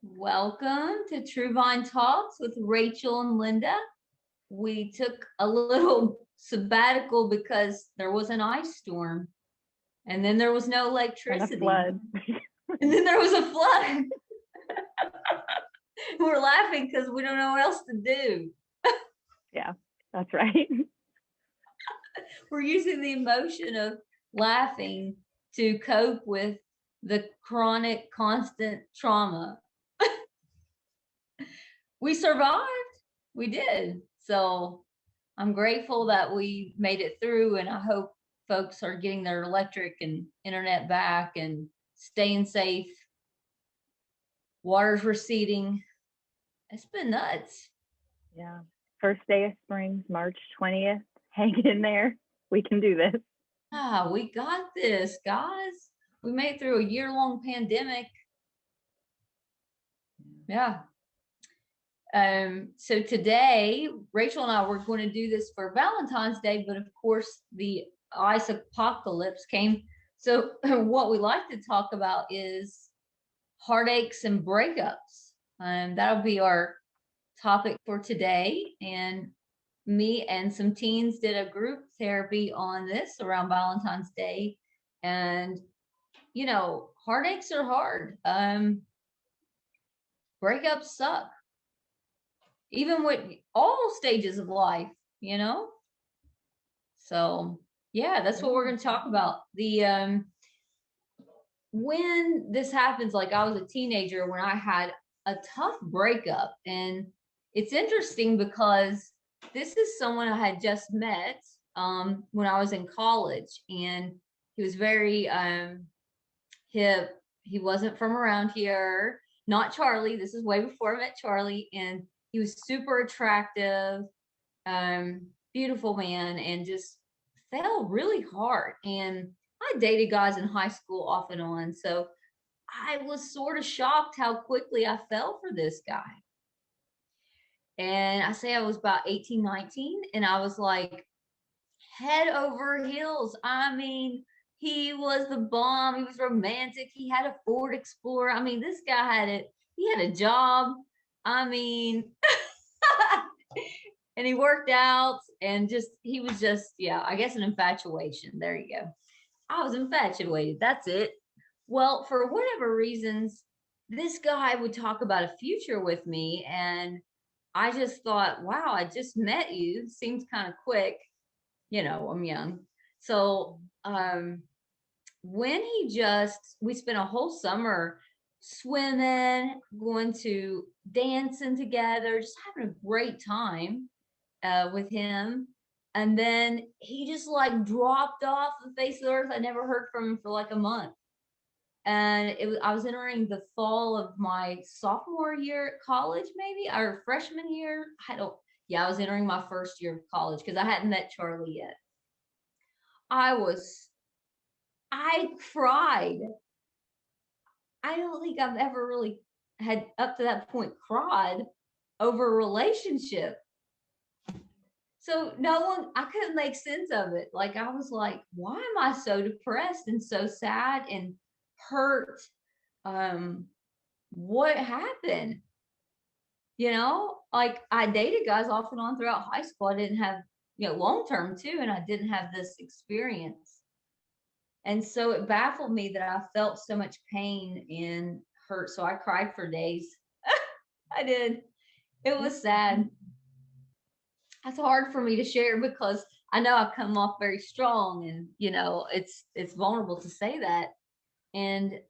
Welcome to True Vine Talks with Rachel and Linda. We took a little sabbatical because there was an ice storm and then there was no And a electricity. flood. And then there was a flood. We're laughing because we don't know what else to do. Yeah, that's right. We're using the emotion of laughing to cope with the chronic, constant trauma. We survived. We did. So I'm grateful that we made it through, and I hope folks are getting their electric and internet back and staying safe. Water's receding. It's been nuts. Yeah. First day of spring, March 20th. Hang in there. We can do this. We got this, guys. We made it through a year-long pandemic. Yeah. So today, Rachel and I were going to do this for Valentine's Day, but of course, the ice apocalypse came. So, what we like to talk about is heartaches and breakups. That'll be our topic for today. And me and some teens did a group therapy on this around Valentine's Day. And, heartaches are hard. Breakups suck, even with all stages of life, you know? So, yeah, that's what we're going to talk about. When this happens, like I was a teenager when I had a tough breakup, and it's interesting because this is someone I had just met when I was in college, and he was very hip. He wasn't from around here. Not Charlie. This is way before I met Charlie, and he was super attractive, beautiful man, and just fell really hard. And I dated guys in high school off and on, so I was sort of shocked how quickly I fell for this guy. And I say I was about 18, 19, and I was like head over heels. I mean, he was the bomb. He was romantic. He had a Ford Explorer. I mean, this guy had it. He had a job. I mean, and he worked out, and he was just, yeah, I guess an infatuation. There you go. I was infatuated. That's it. Well, for whatever reasons, this guy would talk about a future with me, and I just thought, wow, I just met you. Seems kind of quick. I'm young. So when we spent a whole summer swimming, going to dancing together, just having a great time with him. And then he just like dropped off the face of the earth. I never heard from him for like a month. And I was entering the fall of my sophomore year at college, maybe, or freshman year. I was entering my first year of college because I hadn't met Charlie yet. I cried. I don't think I've ever really had up to that point cried over a relationship. So I couldn't make sense of it. Like, I was like, why am I so depressed and so sad and hurt? What happened? Like I dated guys off and on throughout high school. I didn't have, long term too, and I didn't have this experience. And so it baffled me that I felt so much pain and hurt. So I cried for days. I did. It was sad. That's hard for me to share because I know I come off very strong, and it's vulnerable to say that. And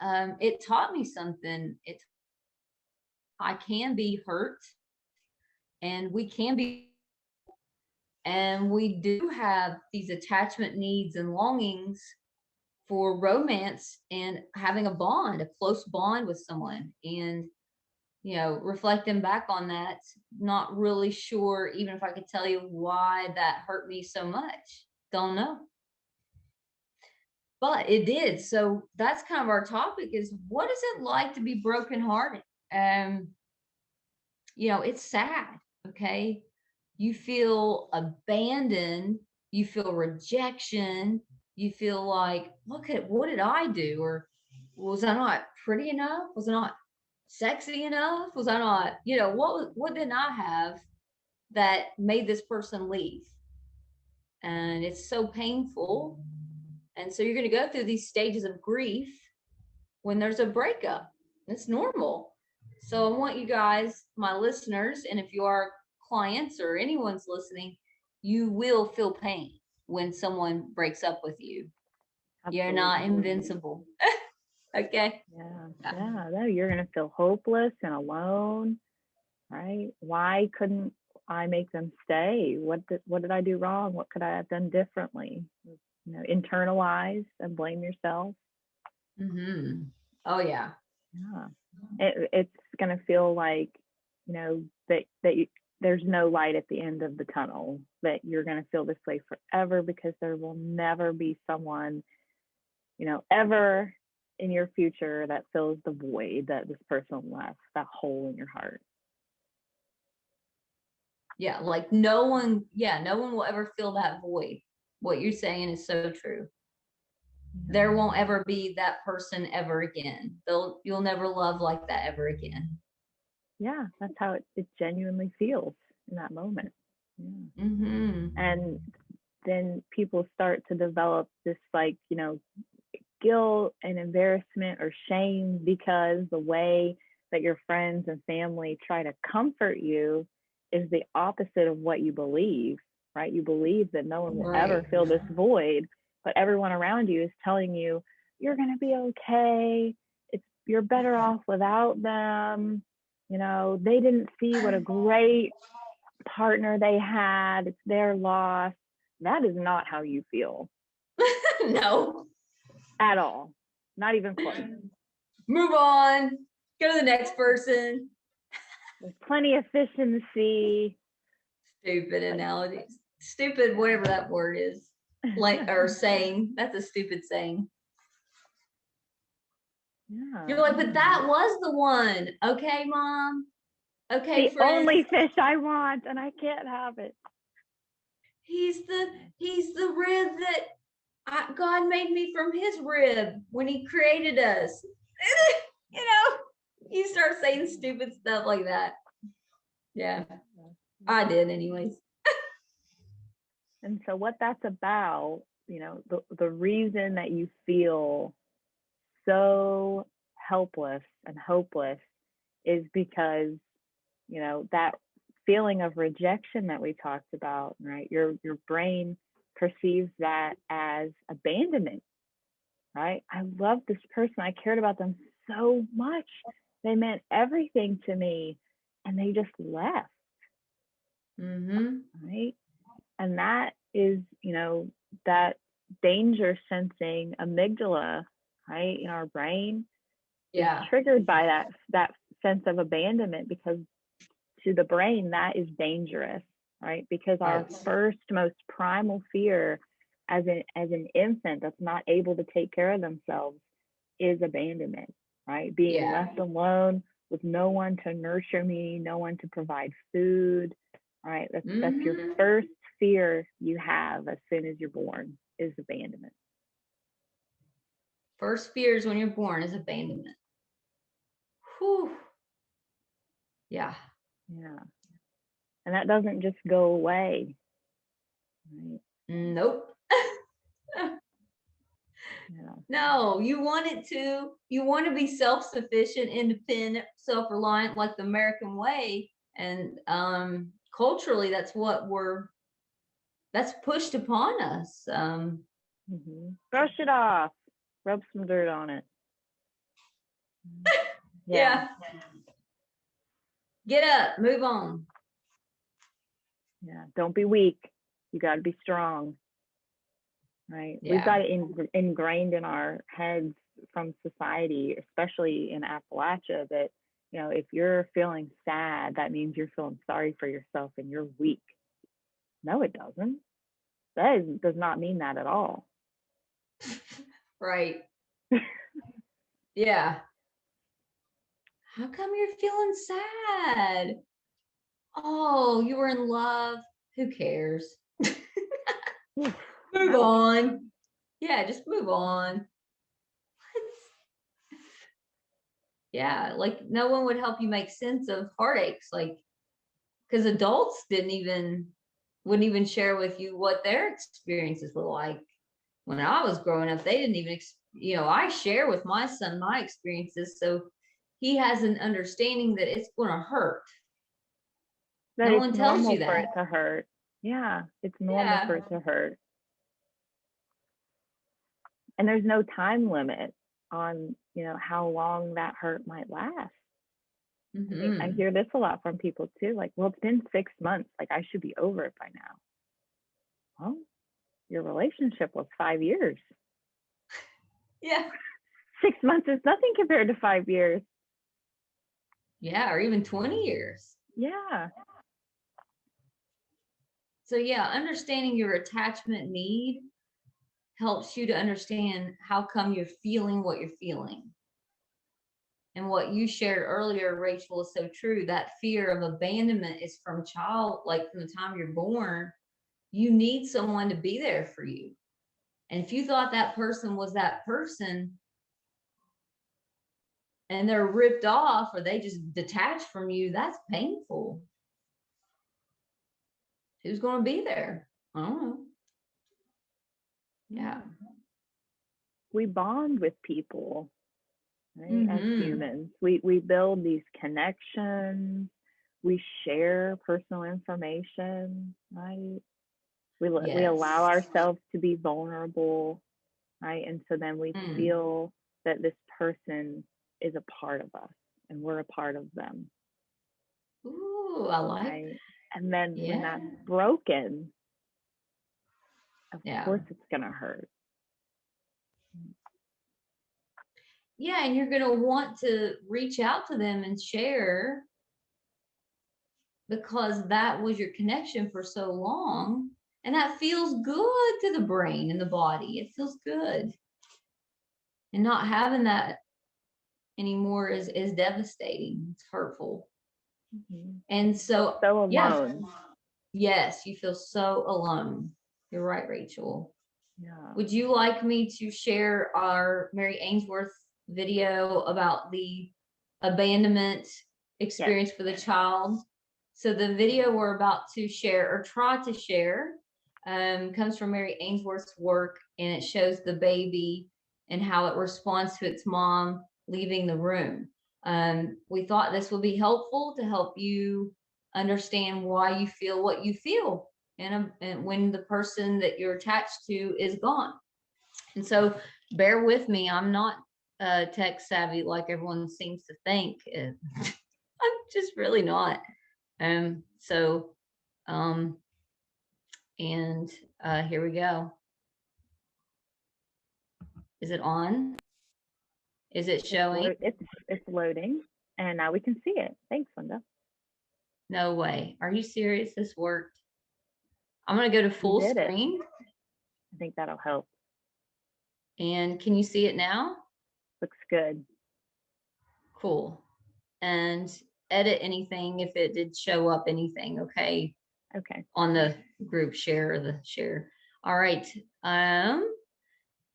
it taught me something. I can be hurt, and we can be, and we do have these attachment needs and longings for romance and having a bond, a close bond with someone. And reflecting back on that, not really sure even if I could tell you why that hurt me so much. Don't know. But it did. So that's kind of our topic, is what is it like to be brokenhearted? It's sad, okay? You feel abandoned, you feel rejection, you feel like, what did I do? Or was I not pretty enough? Was I not sexy enough? Was I not, what didn't I have that made this person leave? And it's so painful. And so you're going to go through these stages of grief when there's a breakup. It's normal. So I want you guys, my listeners, and if you are clients or anyone's listening, you will feel pain when someone breaks up with you. Absolutely. You're not invincible. Okay. Yeah. No, you're going to feel hopeless and alone, right? Why couldn't I make them stay? What did I do wrong? What could I have done differently? Internalize and blame yourself. Mm-hmm. Oh yeah. It's going to feel like, there's no light at the end of the tunnel, that you're going to feel this way forever, because there will never be someone, ever in your future that fills the void that this person left, that hole in your heart. Yeah, like no one will ever fill that void. What you're saying is so true. There won't ever be that person ever again. You'll never love like that ever again. Yeah, that's how it genuinely feels in that moment. Yeah. Mm-hmm. And then people start to develop this, like, guilt and embarrassment or shame, because the way that your friends and family try to comfort you is the opposite of what you believe, right? You believe that no one will ever fill this void, but everyone around you is telling you, you're going to be okay. You're better off without them. They didn't see what a great partner they had. It's their loss. That is not how you feel. No. At all. Not even close. Move on. Go to the next person. There's plenty of fish in the sea. Stupid analogies. Stupid, whatever that word is. Or saying. That's a stupid saying. Yeah. You're like, but that was the one. Okay, Mom. Okay, the only fish I want, and I can't have it. He's the rib that God made me from his rib when he created us. You start saying stupid stuff like that. Yeah, I did anyways. And so what that's about, the reason that you feel so helpless and hopeless is because, that feeling of rejection that we talked about, right? Your brain perceives that as abandonment, right? I love this person. I cared about them so much. They meant everything to me, and they just left. Mm-hmm. Right? And that is, that danger sensing amygdala, right, in our brain, is triggered by that sense of abandonment, because to the brain that is dangerous, right? Because our first most primal fear as an infant that's not able to take care of themselves is abandonment, right? Being left alone with no one to nurture me, no one to provide food, right? That's your first fear you have as soon as you're born, is abandonment. First fears when you're born is abandonment. Whew. Yeah. And that doesn't just go away, right? Nope. No, you want it to. You want to be self-sufficient, independent, self-reliant, like the American way. And culturally, that's pushed upon us. Brush it off. Rub some dirt on it. Yeah. Get up. Move on. Yeah. Don't be weak. You got to be strong. Right. Yeah. We've got it ingrained in our heads from society, especially in Appalachia, that, if you're feeling sad, that means you're feeling sorry for yourself and you're weak. No, it doesn't. That does not mean that at all. Right. Yeah. How come you're feeling sad? Oh, you were in love. Who cares? Move on. Yeah, just move on. Yeah, like no one would help you make sense of heartaches, like, because adults wouldn't even share with you what their experiences were like. When I was growing up, they didn't even, I share with my son my experiences, so he has an understanding that it's going to hurt. That no it's one tells normal you for it that. to hurt. Yeah, it's normal for it to hurt. And there's no time limit on, how long that hurt might last. I hear this a lot from people too. Like, well, it's been 6 months. Like, I should be over it by now. Well, your relationship was 5 years. Yeah. 6 months is nothing compared to 5 years. Yeah, or even 20 years. Yeah. So yeah, understanding your attachment need helps you to understand how come you're feeling what you're feeling. And what you shared earlier, Rachel, is so true. That fear of abandonment is from the time you're born. You need someone to be there for you. And if you thought that person was that person and they're ripped off or they just detach from you, that's painful. Who's going to be there? I don't know. Yeah. We bond with people, right? As humans, we build these connections. We share personal information, right? We allow ourselves to be vulnerable, right? And so then we feel that this person is a part of us and we're a part of them. Ooh, I like that. And then when that's broken, of course it's gonna hurt. Yeah, and you're gonna want to reach out to them and share because that was your connection for so long. And that feels good to the brain and the body. It feels good. And not having that anymore is devastating. It's hurtful. And so alone. Yes, you feel so alone. You're right, Rachel. Yeah. Would you like me to share our Mary Ainsworth video about the abandonment experience for the child? So the video we're about to share or try to share comes from Mary Ainsworth's work, and it shows the baby and how it responds to its mom leaving the room. We thought this would be helpful to help you understand why you feel what you feel and when the person that you're attached to is gone. And so bear with me. I'm not tech savvy like everyone seems to think. I'm just really not. And here we go. Is it on? Is it showing? It's loading, and now we can see it. Thanks, Linda. No way. Are you serious? This worked. I'm going to go to full screen. I think that'll help. And can you see it now? Looks good. Cool. And edit anything if it did show up anything, okay? Okay. On the group share or the share. All right.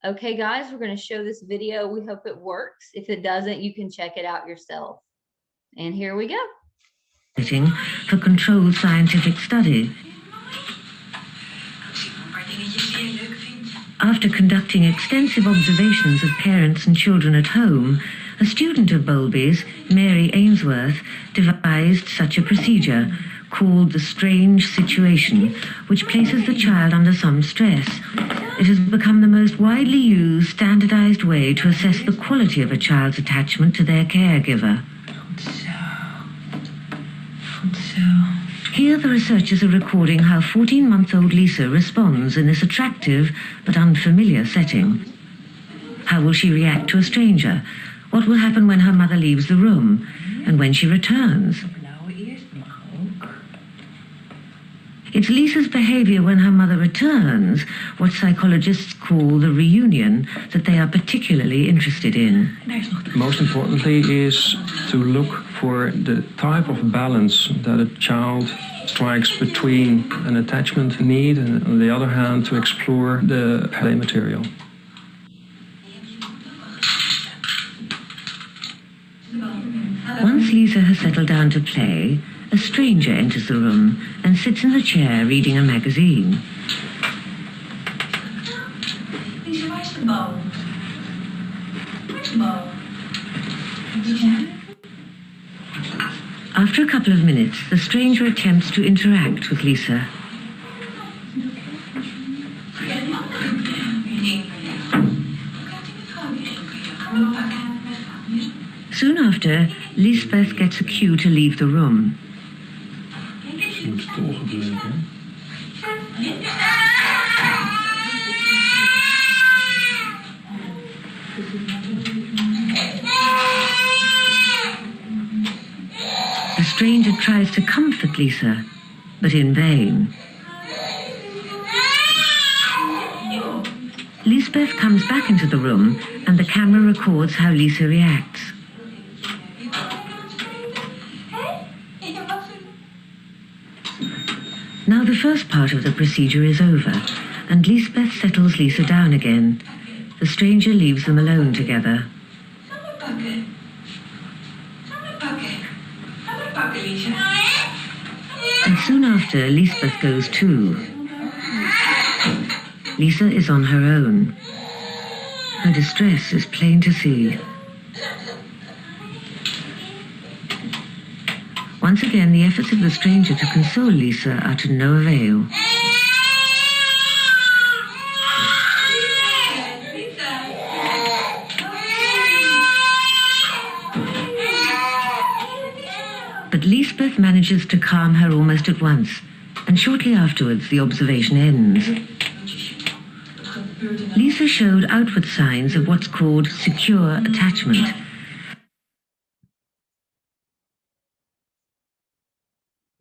Okay, guys, we're going to show this video. We hope it works. If it doesn't, you can check it out yourself. And here we go. For controlled scientific study. After conducting extensive observations of parents and children at home, a student of Bowlby's, Mary Ainsworth, devised such a procedure called the strange situation, which places the child under some stress. It has become the most widely used, standardized way to assess the quality of a child's attachment to their caregiver. Here the researchers are recording how 14-month-old Lisa responds in this attractive but unfamiliar setting. How will she react to a stranger? What will happen when her mother leaves the room? And when she returns? It's Lisa's behavior when her mother returns, what psychologists call the reunion, that they are particularly interested in. Most importantly is to look for the type of balance that a child strikes between an attachment need and, on the other hand, to explore the play material. Once Lisa has settled down to play, a stranger enters the room and sits in the chair reading a magazine. Lisa, where's the bow? Where's the bow? After a couple of minutes, the stranger attempts to interact with Lisa. Soon after, Lisbeth gets a cue to leave the room. The stranger tries to comfort Lisa, but in vain. Lisbeth comes back into the room and the camera records how Lisa reacts. Now the first part of the procedure is over, and Lisbeth settles Lisa down again. The stranger leaves them alone together. And soon after, Lisbeth goes too. Lisa is on her own. Her distress is plain to see. Once again, the efforts of the stranger to console Lisa are to no avail. But Lisbeth manages to calm her almost at once, and shortly afterwards the observation ends. Lisa showed outward signs of what's called secure attachment.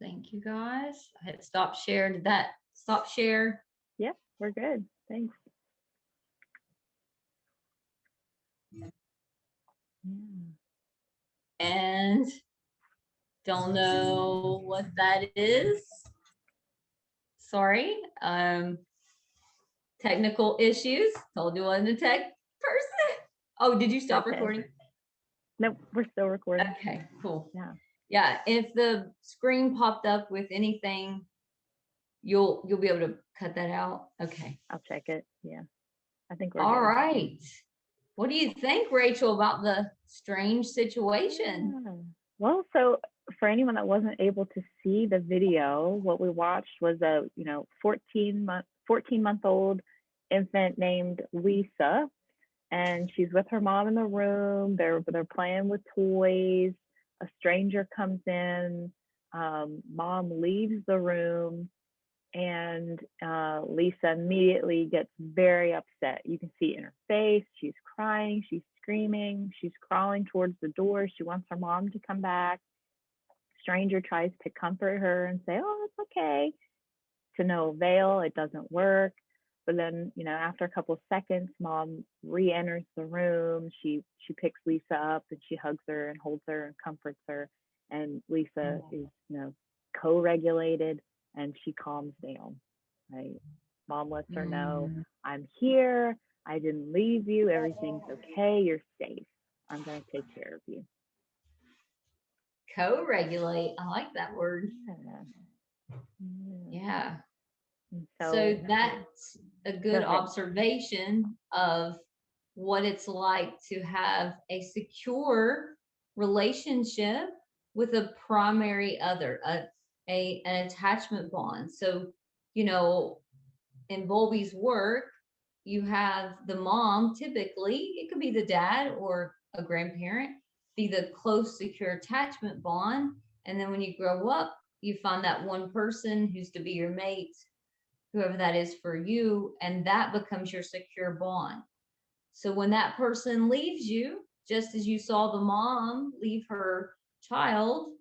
Thank you, guys. I hit stop share. Did that stop share? Yeah, we're good. Thanks. And don't know what that is. Sorry. Technical issues. Told you I wasn't a tech person. Oh, did you stop recording? Nope, we're still recording. Okay, cool. Yeah. Yeah, if the screen popped up with anything, you'll be able to cut that out. Okay. I'll check it. Yeah. I think we're all good. right. What do you think, Rachel, about the strange situation? Yeah. Well, so for anyone that wasn't able to see the video, what we watched was a 14-month-old infant named Lisa, and she's with her mom in the room. They're playing with toys. A stranger comes in. Mom leaves the room, and Lisa immediately gets very upset. You can see it in her face. She's crying. She's screaming. She's crawling towards the door. She wants her mom to come back. Stranger tries to comfort her and say, "Oh, it's okay." To no avail. It doesn't work. But then, after a couple of seconds, mom re-enters the room. She picks Lisa up and she hugs her and holds her and comforts her. And Lisa is, co-regulated, and she calms down. Right? Mom lets her know, "I'm here. I didn't leave you. Everything's okay. You're safe. I'm going to take care of you." Co-regulate. I like that word. Yeah. So that's a good observation of what it's like to have a secure relationship with a primary other, an attachment bond. So, in Bowlby's work, you have the mom, typically, it could be the dad or a grandparent, be the close, secure attachment bond. And then when you grow up, you find that one person who's to be your mate, whoever that is for you, and that becomes your secure bond. So when that person leaves you, just as you saw the mom leave her child,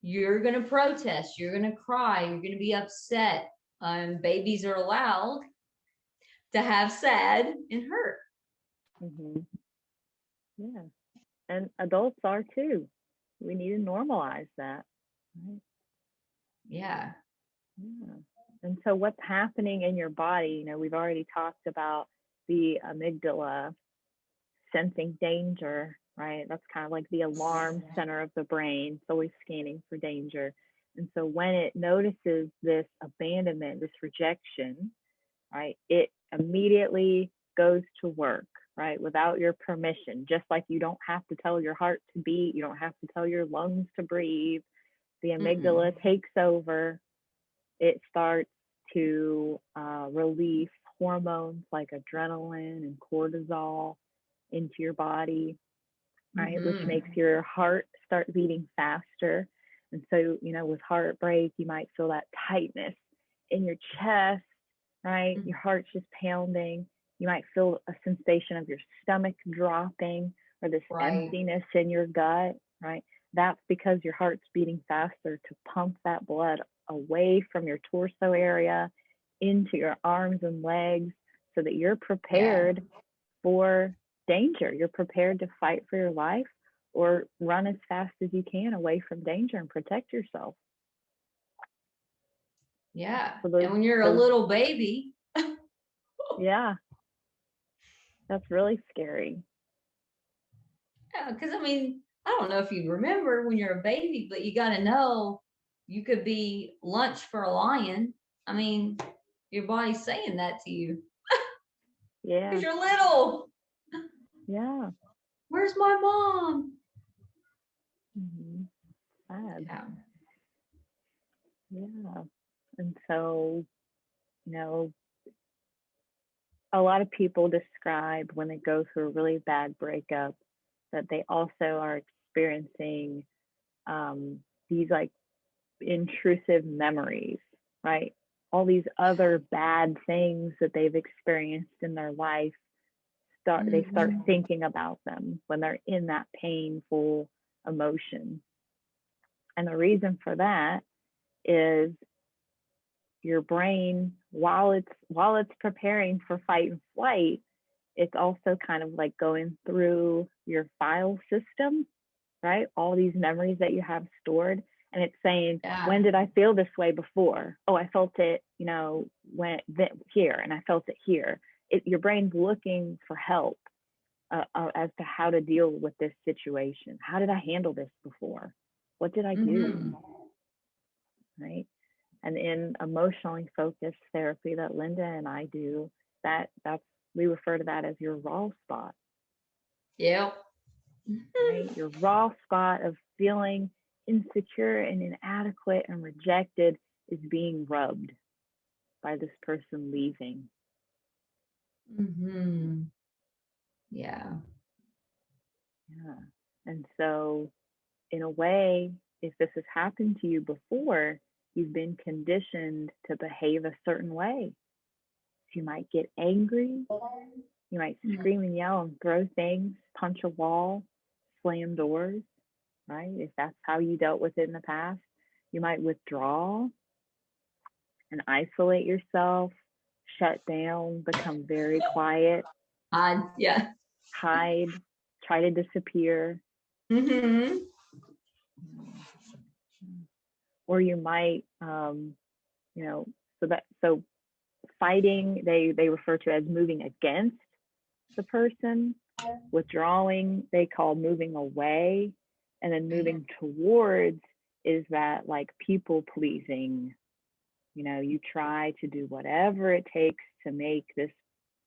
you're going to protest, you're going to cry, you're going to be upset. Babies are allowed to have sad and hurt. Yeah, and adults are too. We need to normalize that. Right? Yeah. And so what's happening in your body, we've already talked about the amygdala sensing danger right? That's kind of like the alarm center of the brain. It's always scanning for danger. And so when it notices this abandonment, this rejection, right, it immediately goes to work, right, without your permission. Just like you don't have to tell your heart to beat, you don't have to tell your lungs to breathe. The amygdala takes over. It starts to release hormones like adrenaline and cortisol into your body, right, which makes your heart start beating faster. And so, with heartbreak, you might feel that tightness in your chest, right? Your heart's just pounding. You might feel a sensation of your stomach dropping or this emptiness in your gut, right? That's because your heart's beating faster to pump that blood away from your torso area into your arms and legs so that you're prepared for danger. You're prepared to fight for your life or run as fast as you can away from danger and protect yourself. Yeah. So and when you're a little baby. Yeah. That's really scary. Yeah, because I don't know if you remember when you're a baby, but you got to know you could be lunch for a lion. Your body's saying that to you. Yeah. Because you're little. Yeah. Where's my mom? Sad. Yeah. And so, a lot of people describe when they go through a really bad breakup that they also are experiencing these like intrusive memories, right? All these other bad things that they've experienced in their life, they start thinking about them when they're in that painful emotion. And the reason for that is your brain, while it's preparing for fight and flight, it's also kind of like going through your file system, right? All these memories that you have stored. And it's saying, when did I feel this way before? Oh, I felt it, here, and I felt it here. Your brain's looking for help as to how to deal with this situation. How did I handle this before? What did I do? Right? And in emotionally focused therapy that Linda and I do, we refer to that as your raw spot. Yep. Right? Your raw spot of feeling insecure and inadequate and rejected is being rubbed by this person leaving. Yeah. And so, in a way, if this has happened to you before, you've been conditioned to behave a certain way. So you might get angry. You might scream and yell and throw things, punch a wall, slam doors, right? If that's how you dealt with it in the past, you might withdraw and isolate yourself, shut down, become very quiet. Hide, try to disappear. Or you might, so fighting, they refer to as moving against the person. Withdrawing, they call moving away. And then moving towards is that like people pleasing. You try to do whatever it takes to make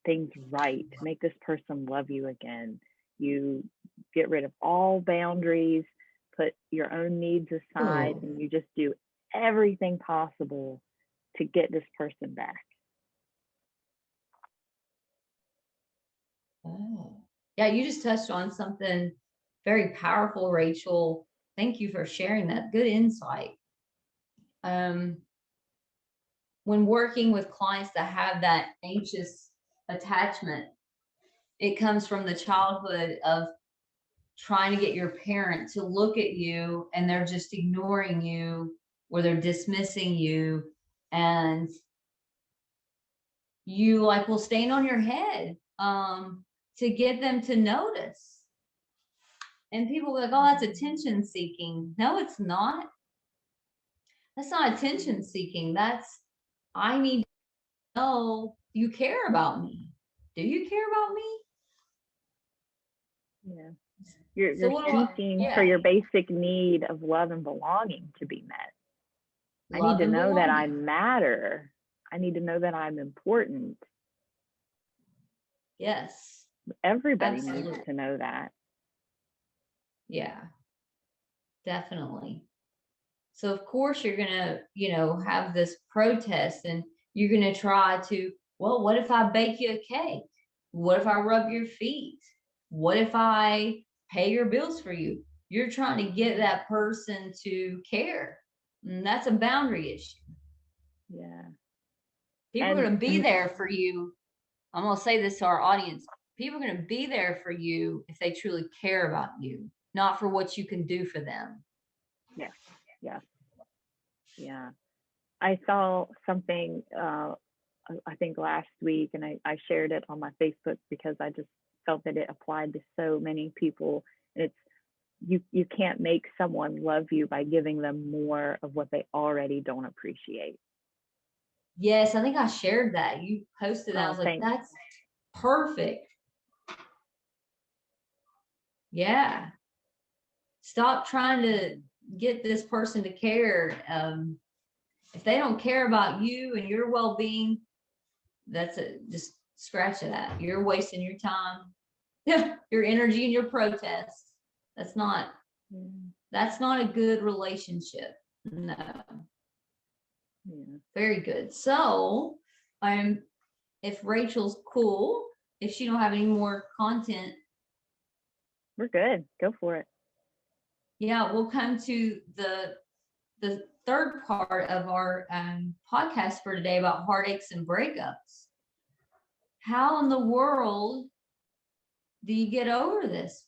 things right, to make this person love you again. You get rid of all boundaries, put your own needs aside, and you just do everything possible to get this person back. Yeah, you just touched on something very powerful, Rachel. Thank you for sharing that. Good insight. When working with clients that have that anxious attachment, it comes from the childhood of trying to get your parent to look at you and they're just ignoring you or they're dismissing you, and you will stand on your head to get them to notice. And people will be like, oh, that's attention seeking. No, it's not. That's not attention seeking. I need to know you care about me. Do you care about me? Yeah. You're seeking for your basic need of love and belonging to be met. I need to know that I matter. I need to know that I'm important. Yes. Everybody needs to know that. Yeah, definitely. So of course you're going to, have this protest, and you're going to try to, well, what if I bake you a cake? What if I rub your feet? What if I pay your bills for you? You're trying to get that person to care. And that's a boundary issue. Yeah. People are going to be there for you. I'm going to say this to our audience. People are going to be there for you if they truly care about you, not for what you can do for them. Yes. Yes. Yeah. I saw something, I think last week, and I shared it on my Facebook because I just felt that it applied to so many people. And it's, you can't make someone love you by giving them more of what they already don't appreciate. Yes, I think I shared that. You posted that. I was like, that's perfect. Yeah. Stop trying to get this person to care. If they don't care about you and your well-being, just scratch that. You're wasting your time, your energy, and your protest. That's not a good relationship. No. Yeah. Very good. So, if Rachel's cool, if she don't have any more content, we're good. Go for it. Yeah, we'll come to the third part of our podcast for today about heartaches and breakups. How in the world do you get over this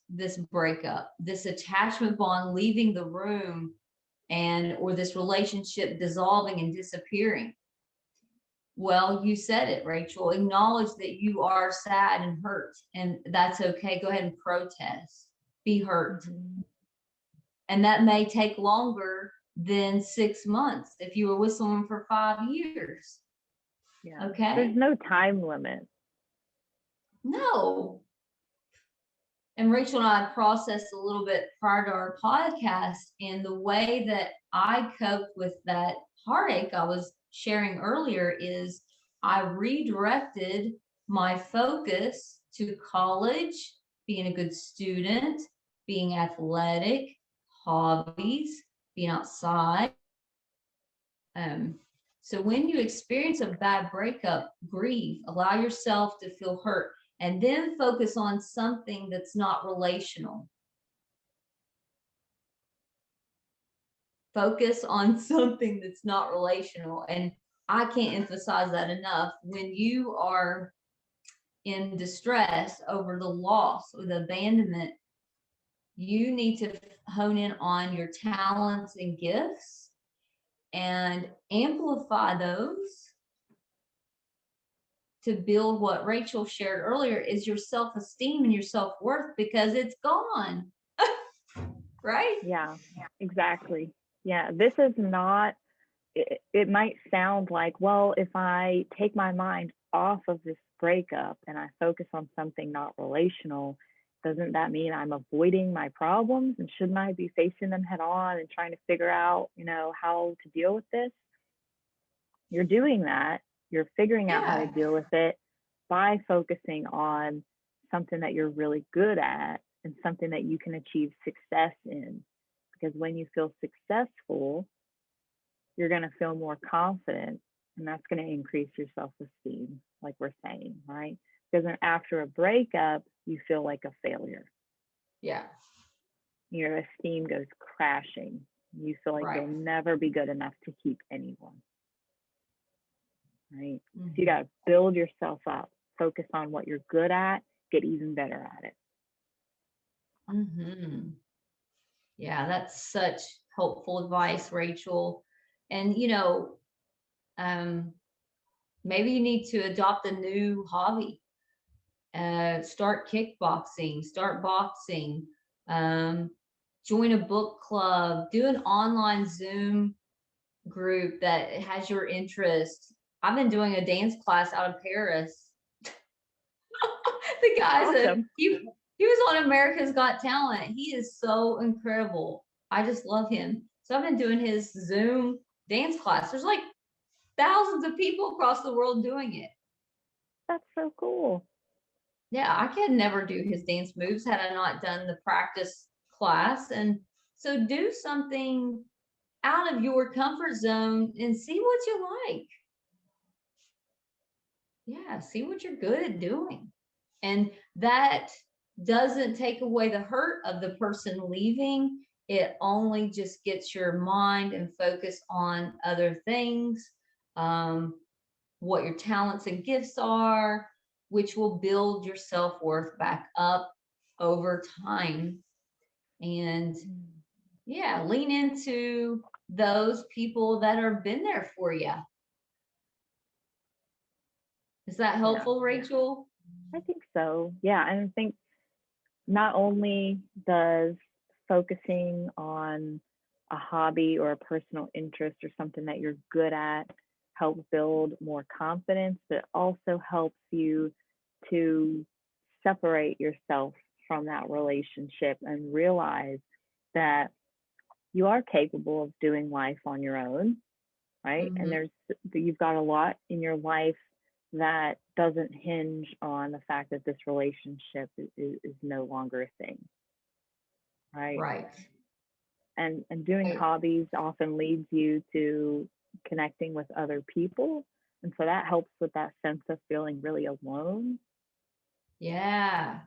breakup, this attachment bond leaving the room, or this relationship dissolving and disappearing? Well, you said it, Rachel. Acknowledge that you are sad and hurt, and that's okay. Go ahead and protest. Be hurt. Mm-hmm. And that may take longer than 6 months if you were with someone for 5 years. Yeah. Okay. There's no time limit. No. And Rachel and I processed a little bit prior to our podcast, and the way that I coped with that heartache I was sharing earlier is I redirected my focus to college, being a good student, being athletic, hobbies, being outside. So when you experience a bad breakup, grieve, allow yourself to feel hurt, and then focus on something that's not relational. Focus on something that's not relational. And I can't emphasize that enough. When you are in distress over the loss or the abandonment, you need to hone in on your talents and gifts and amplify those to build what Rachel shared earlier is your self-esteem and your self-worth, because it's gone. Right? Yeah, exactly. Yeah, this is not, it might sound like, well, if I take my mind off of this breakup and I focus on something not relational, doesn't that mean I'm avoiding my problems? And shouldn't I be facing them head on and trying to figure out, how to deal with this? You're doing that. You're figuring out how to deal with it by focusing on something that you're really good at and something that you can achieve success in. Because when you feel successful, you're going to feel more confident, and that's going to increase your self-esteem, like we're saying, right? Because then after a breakup, you feel like a failure. Yeah. Your esteem goes crashing. You feel like you'll never be good enough to keep anyone. Right? Mm-hmm. So you got to build yourself up, focus on what you're good at, get even better at it. Mm-hmm. Yeah, that's such helpful advice, Rachel. And, maybe you need to adopt a new hobby. Start kickboxing, start boxing, join a book club, do an online Zoom group that has your interest. I've been doing a dance class out of Paris. The guys, awesome. He was on America's Got Talent. He is so incredible. I just love him. So I've been doing his Zoom dance class. There's like thousands of people across the world doing it. That's so cool. Yeah, I could never do his dance moves had I not done the practice class. And so do something out of your comfort zone and see what you like. Yeah, see what you're good at doing. And that doesn't take away the hurt of the person leaving. It only just gets your mind and focus on other things, what your talents and gifts are, which will build your self-worth back up over time. And yeah, lean into those people that have been there for you. Is that helpful, Rachel? I think so. Yeah, I think not only does focusing on a hobby or a personal interest or something that you're good at help build more confidence, but it also helps you to separate yourself from that relationship and realize that you are capable of doing life on your own, right? Mm-hmm. And you've got a lot in your life that doesn't hinge on the fact that this relationship is no longer a thing, right? Right. And doing hobbies often leads you to connecting with other people, and so that helps with that sense of feeling really alone. Yeah,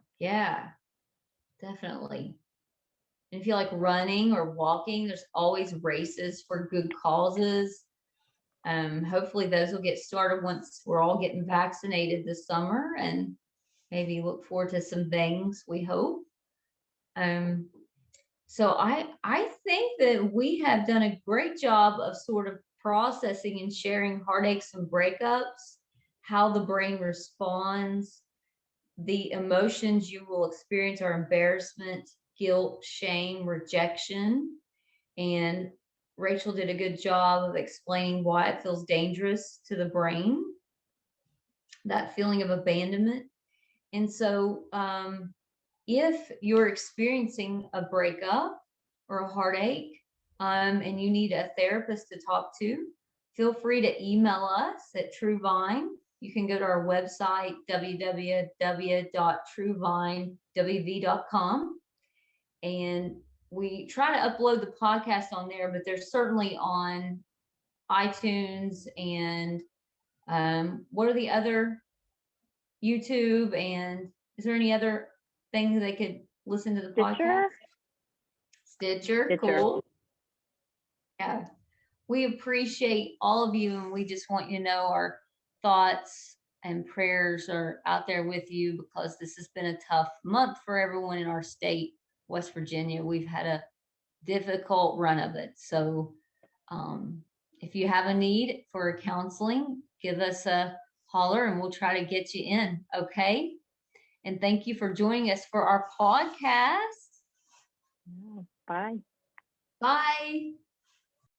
definitely. And if you like running or walking, there's always races for good causes. Hopefully those will get started once we're all getting vaccinated this summer, and maybe look forward to some things, we hope. So I think that we have done a great job of sort of processing and sharing heartaches and breakups, how the brain responds. The emotions you will experience are embarrassment, guilt, shame, rejection. And Rachel did a good job of explaining why it feels dangerous to the brain, that feeling of abandonment. And so if you're experiencing a breakup or a heartache, and you need a therapist to talk to, feel free to email us at TrueVine. You can go to our website, www.truevinewv.com. And we try to upload the podcast on there, but they're certainly on iTunes and what are the other, YouTube, and is there any other things they could listen to the podcast? Stitcher, cool. Yeah, we appreciate all of you, and we just want you to know our thoughts and prayers are out there with you, because this has been a tough month for everyone in our state, West Virginia. We've had a difficult run of it. So if you have a need for counseling, give us a holler and we'll try to get you in. Okay. And thank you for joining us for our podcast. Bye. Bye.